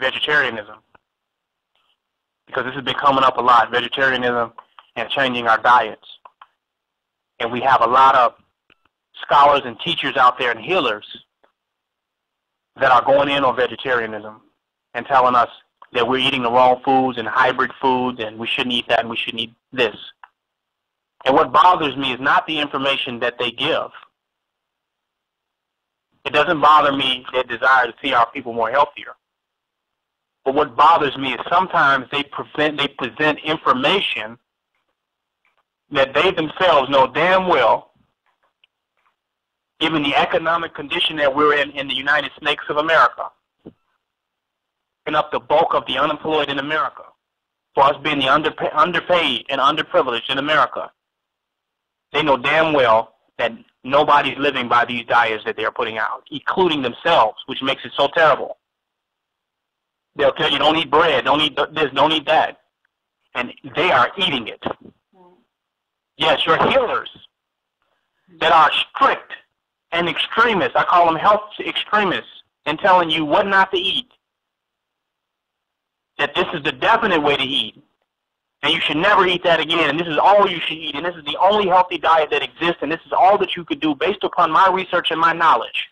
vegetarianism, because this has been coming up a lot, vegetarianism and changing our diets. And we have a lot of scholars and teachers out there and healers that are going in on vegetarianism and telling us that we're eating the wrong foods and hybrid foods and we shouldn't eat that and we shouldn't eat this. And what bothers me is not the information that they give. It doesn't bother me their desire to see our people more healthier. But what bothers me is sometimes they present information that they themselves know damn well, given the economic condition that we're in the United States of America, and up the bulk of the unemployed in America, for us being the underpaid and underprivileged in America. They know damn well that nobody's living by these diets that they're putting out, including themselves, which makes it so terrible. They'll tell you, don't eat bread, don't eat this, don't eat that. And they are eating it. Yes, your healers that are strict and extremists, I call them health extremists, and telling you what not to eat, that this is the definite way to eat, and you should never eat that again, and this is all you should eat, and this is the only healthy diet that exists, and this is all that you could do based upon my research and my knowledge.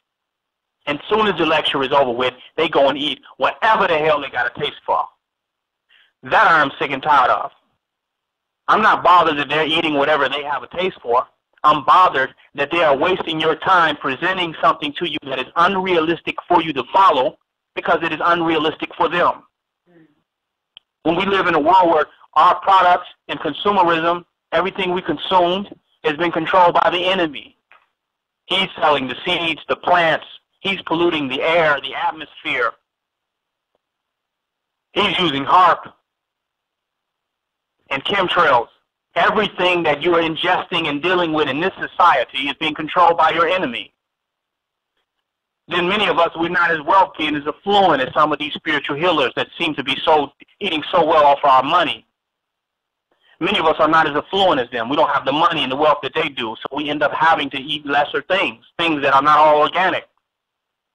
And as soon as the lecture is over with, they go and eat whatever the hell they got a taste for. That I'm sick and tired of. I'm not bothered that they're eating whatever they have a taste for. I'm bothered that they are wasting your time presenting something to you that is unrealistic for you to follow because it is unrealistic for them. When we live in a world where our products and consumerism, everything we consumed, has been controlled by the enemy. He's selling the seeds, the plants. He's polluting the air, the atmosphere. He's using HAARP and chemtrails. Everything that you are ingesting and dealing with in this society is being controlled by your enemy. Then many of us, we're not as wealthy and as affluent as some of these spiritual healers that seem to be eating so well off our money. Many of us are not as affluent as them. We don't have the money and the wealth that they do, so we end up having to eat lesser things that are not all organic,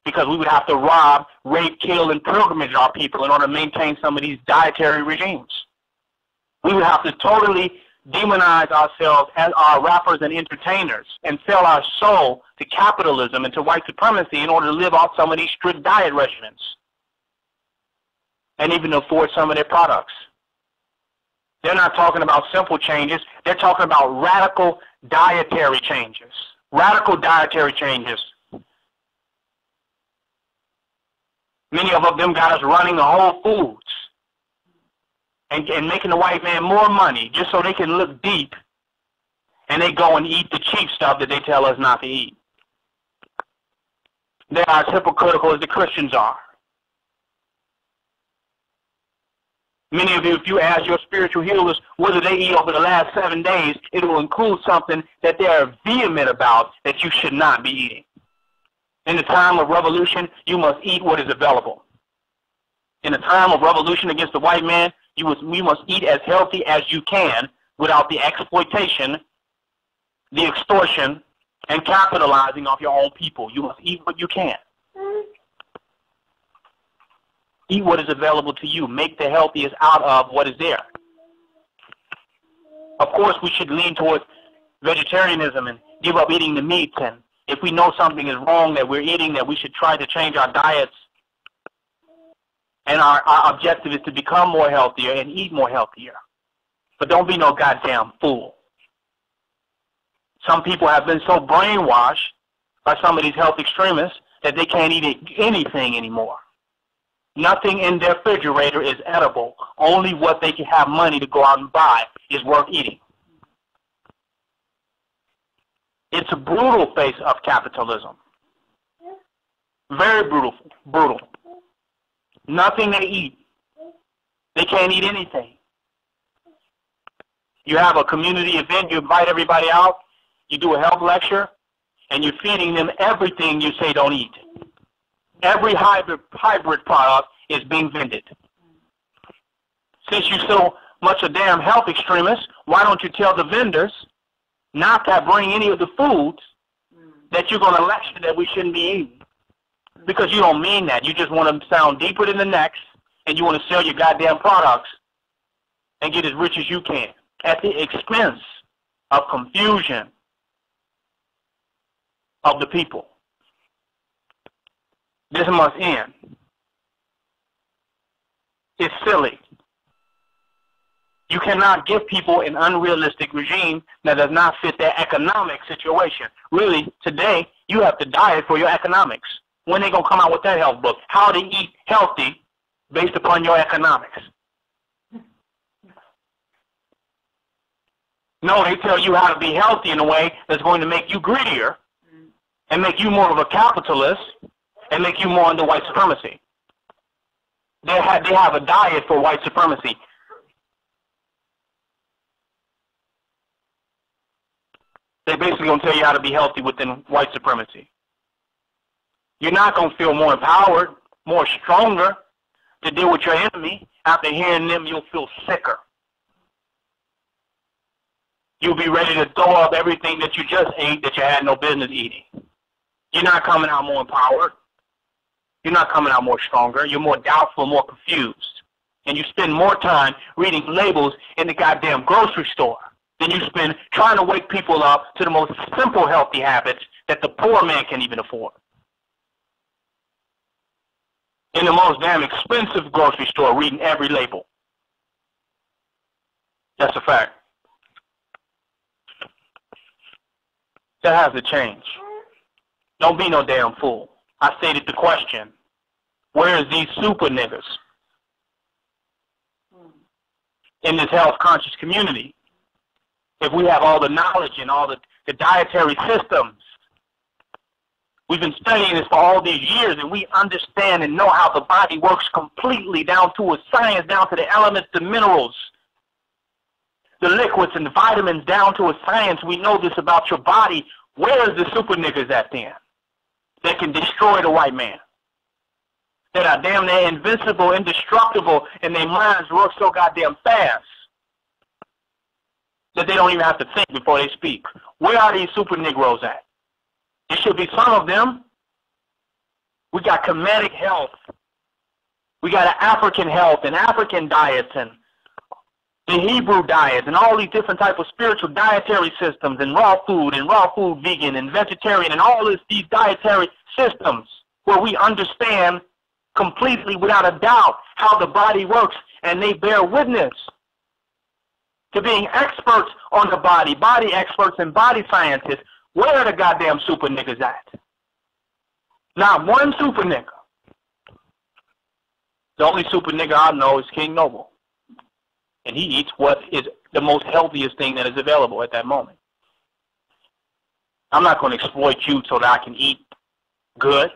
because we would have to rob, rape, kill, and pilgrimage our people in order to maintain some of these dietary regimes. We would have to totally demonize ourselves as our rappers and entertainers and sell our soul to capitalism and to white supremacy in order to live off some of these strict diet regimens and even afford some of their products. They're not talking about simple changes. They're talking about radical dietary changes. Radical dietary changes. Many of them got us running the Whole Foods and making the white man more money just so they can look deep, and they go and eat the cheap stuff that they tell us not to eat. They're as hypocritical as the Christians are. Many of you, if you ask your spiritual healers whether they eat over the last 7 days, it will include something that they are vehement about that you should not be eating. In the time of revolution, you must eat what is available. In the time of revolution against the white man, we must eat as healthy as you can without the exploitation, the extortion, and capitalizing off your own people. You must eat what you can. Eat what is available to you. Make the healthiest out of what is there. Of course, we should lean towards vegetarianism and give up eating the meats. And if we know something is wrong that we're eating, that we should try to change our diets. And our objective is to become more healthier and eat more healthier. But don't be no goddamn fool. Some people have been so brainwashed by some of these health extremists that they can't eat anything anymore. Nothing in their refrigerator is edible. Only what they can have money to go out and buy is worth eating. It's a brutal face of capitalism. Very brutal. Nothing they eat. They can't eat anything. You have a community event, you invite everybody out, you do a health lecture, and you're feeding them everything you say don't eat. Every hybrid product is being vended. Since you're so much a damn health extremist, why don't you tell the vendors not to bring any of the foods that you're going to lecture that we shouldn't be eating? Because you don't mean that. You just want to sound deeper than the next and you want to sell your goddamn products and get as rich as you can at the expense of confusion of the people. This must end. It's silly. You cannot give people an unrealistic regime that does not fit their economic situation. Really, today, you have to diet for your economics. When they going to come out with that health book? How to eat healthy based upon your economics. No, they tell you how to be healthy in a way that's going to make you greedier and make you more of a capitalist and make you more under white supremacy. They have a diet for white supremacy. They're basically going to tell you how to be healthy within white supremacy. You're not going to feel more empowered, more stronger to deal with your enemy. After hearing them, you'll feel sicker. You'll be ready to throw up everything that you just ate that you had no business eating. You're not coming out more empowered. You're not coming out more stronger. You're more doubtful, more confused. And you spend more time reading labels in the goddamn grocery store than you spend trying to wake people up to the most simple healthy habits that the poor man can even afford. In the most damn expensive grocery store, reading every label. That's a fact. That has to change. Don't be no damn fool. I stated the question. Where is these super niggas in this health conscious community? If we have all the knowledge and all the dietary systems, we've been studying this for all these years, and we understand and know how the body works completely down to a science, down to the elements, the minerals, the liquids and the vitamins, down to a science. We know this about your body. Where is the super niggas at then? That can destroy the white man. That are damn near invincible, indestructible, and their minds work so goddamn fast that they don't even have to think before they speak. Where are these super Negroes at? There should be some of them. We got Kemetic health. We got an African health and African diets and the Hebrew diets and all these different types of spiritual dietary systems and raw food vegan and vegetarian and all these dietary systems where we understand completely without a doubt how the body works, and they bear witness to being experts on the body experts and body scientists. Where are the goddamn super niggas at? Not one super nigga. The only super nigga I know is King Noble. And he eats what is the most healthiest thing that is available at that moment. I'm not going to exploit you so that I can eat good.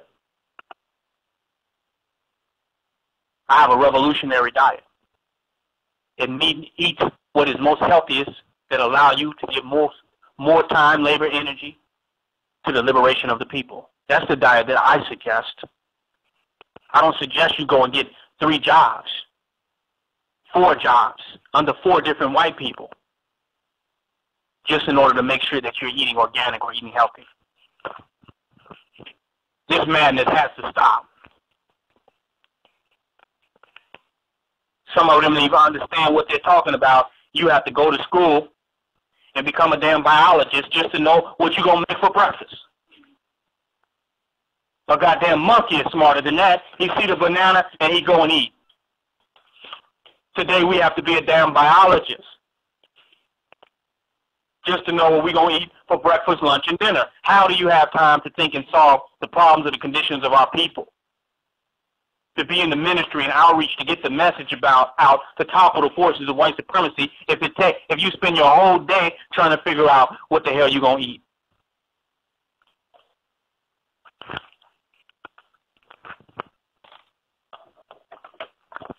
I have a revolutionary diet. It eats what is most healthiest that allow you to give more time, labor, energy to the liberation of the people. That's the diet that I suggest. I don't suggest you go and get 3 jobs, 4 jobs under 4 different white people just in order to make sure that you're eating organic or eating healthy. This madness has to stop. Some of them don't even understand what they're talking about. You have to go to school and become a damn biologist just to know what you're going to make for breakfast. A goddamn monkey is smarter than that. He see the banana and he go and eat. Today we have to be a damn biologist just to know what we're going to eat for breakfast, lunch, and dinner. How do you have time to think and solve the problems or the conditions of our people? To be in the ministry and outreach to get the message out to topple the forces of white supremacy if you spend your whole day trying to figure out what the hell you're going to eat.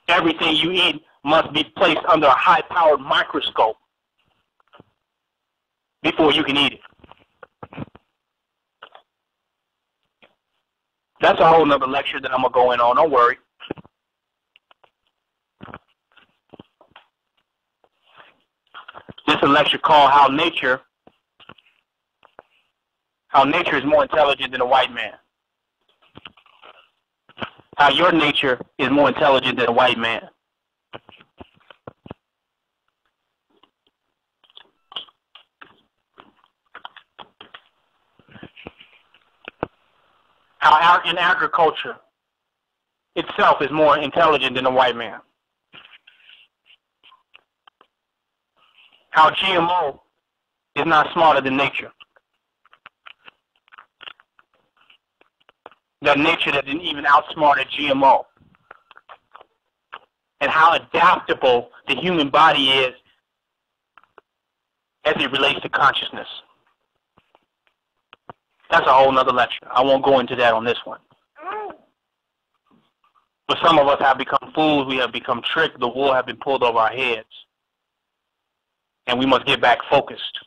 Everything you eat must be placed under a high-powered microscope before you can eat it. That's a whole nother lecture that I'm going to go in on. Don't worry. This is a lecture called How Nature is More Intelligent Than a White Man. how your nature is more intelligent than a white man. How in agriculture itself is more intelligent than a white man. How GMO is not smarter than nature. That nature that didn't even outsmart a GMO. And how adaptable the human body is as it relates to consciousness. That's a whole nother lecture. I won't go into that on this one. But some of us have become fools. We have become tricked. The wool has been pulled over our heads. And we must get back focused.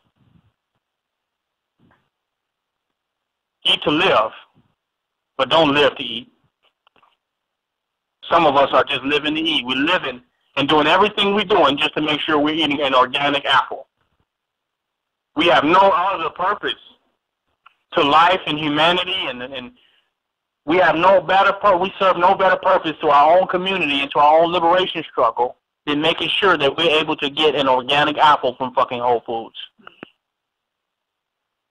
Eat to live, but don't live to eat. Some of us are just living to eat. We're living and doing everything we're doing just to make sure we're eating an organic apple. We have no other purpose to life and humanity, and we have no better we serve no better purpose to our own community and to our own liberation struggle than making sure that we're able to get an organic apple from fucking Whole Foods.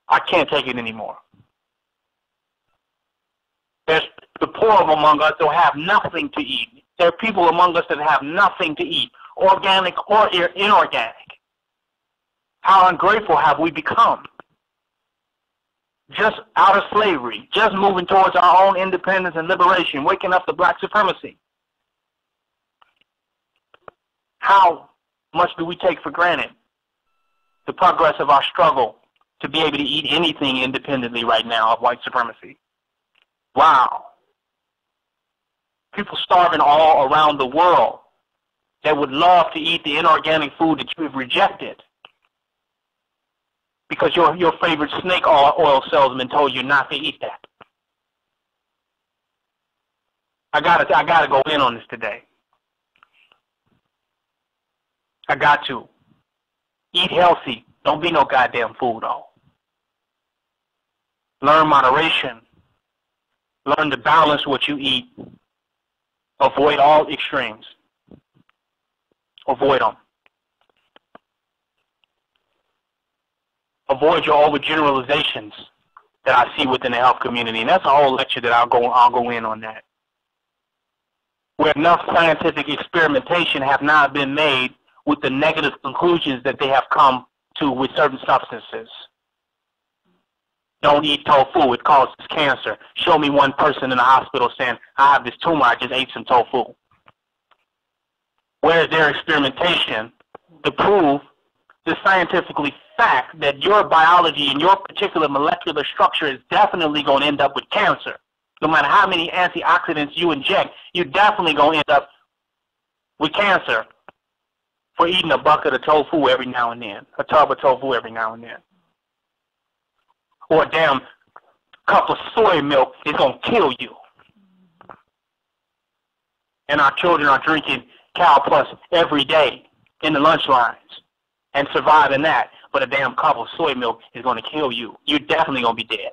I can't take it anymore. There's the poor among us that have nothing to eat. There are people among us that have nothing to eat, organic or inorganic. How ungrateful have we become? Just out of slavery, just moving towards our own independence and liberation, waking up to black supremacy. How much do we take for granted the progress of our struggle to be able to eat anything independently right now of white supremacy? Wow. People starving all around the world that would love to eat the inorganic food that you have rejected because your favorite snake oil salesman told you not to eat that. I gotta go in on this today. I got to. Eat healthy. Don't be no goddamn fool, though. Learn moderation. Learn to balance what you eat. Avoid all extremes. Avoid them. Avoid your overgeneralizations that I see within the health community, and that's a whole lecture that I'll go in on that. Where enough scientific experimentation have not been made with the negative conclusions that they have come to with certain substances. Don't eat tofu, it causes cancer. Show me one person in the hospital saying, I have this tumor, I just ate some tofu. Where is their experimentation to prove the scientifically fact that your biology and your particular molecular structure is definitely going to end up with cancer? No matter how many antioxidants you inject, you're definitely going to end up with cancer for eating a bucket of tofu every now and then, a tub of tofu every now and then. Or a damn cup of soy milk is going to kill you. And our children are drinking Cal Plus every day in the lunch lines and surviving that. But a damn cup of soy milk is going to kill you. You're definitely going to be dead.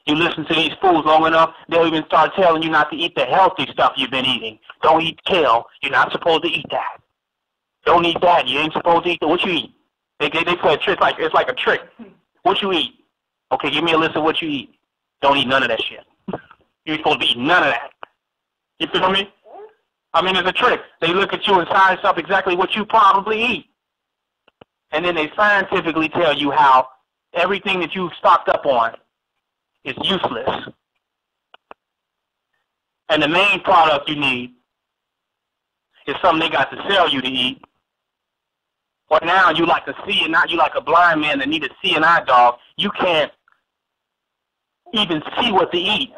You listen to these fools long enough, they'll even start telling you not to eat the healthy stuff you've been eating. Don't eat kale. You're not supposed to eat that. Don't eat that. You ain't supposed to eat that. What you eat? They play a trick. It's like a trick. What you eat? Okay, give me a list of what you eat. Don't eat none of that shit. You're supposed to be eating none of that. You feel me? I mean, it's a trick. They look at you and size up exactly what you probably eat. And then they scientifically tell you how everything that you've stocked up on is useless. And the main product you need is something they got to sell you to eat. Or now you like a seeing eye, you like a blind man that need a seeing eye dog. You can't even see what to eat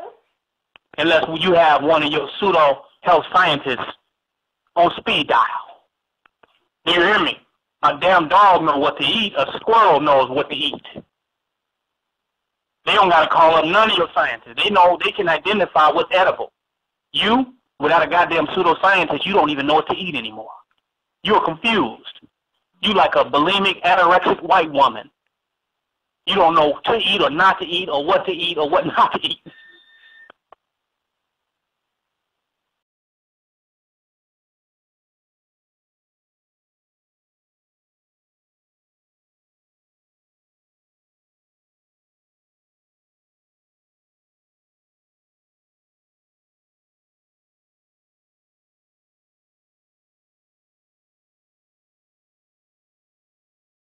unless you have one of your pseudo health scientists on speed dial. Do you hear me? A damn dog knows what to eat. A squirrel knows what to eat. They don't got to call up none of your scientists. They know, they can identify what's edible. You, without a goddamn pseudoscientist, you don't even know what to eat anymore. You're confused. You like a bulimic, anorexic white woman. You don't know to eat or not to eat or what to eat or what not to eat.